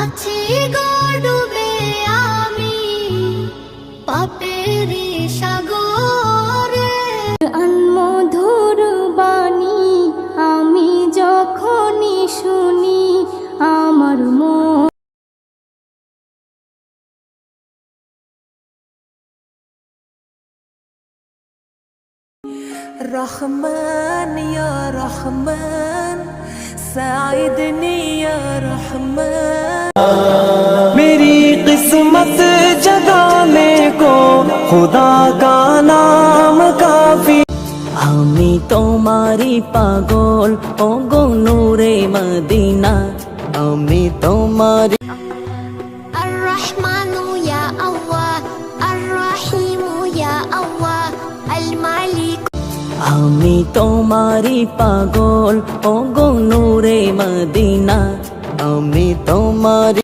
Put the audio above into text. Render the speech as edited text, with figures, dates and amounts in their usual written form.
আছি গো ডুবে আমি পাপের সাগরে। মধুর বাণী আমি যখনই শুনি আমার মন رحمن يا رحمن ساعدني يا رحمن मेरी किस्मत जगाने को खुदा का नाम काफी। আমি তোমারি পাগল ও গো নূরে মদিনা, আমি তোমারি। الرحمن يا الله الرحيم يا الله الملك। আমি তোমারি পাগল ও গো নূরে মদিনা, আমি তোমারি।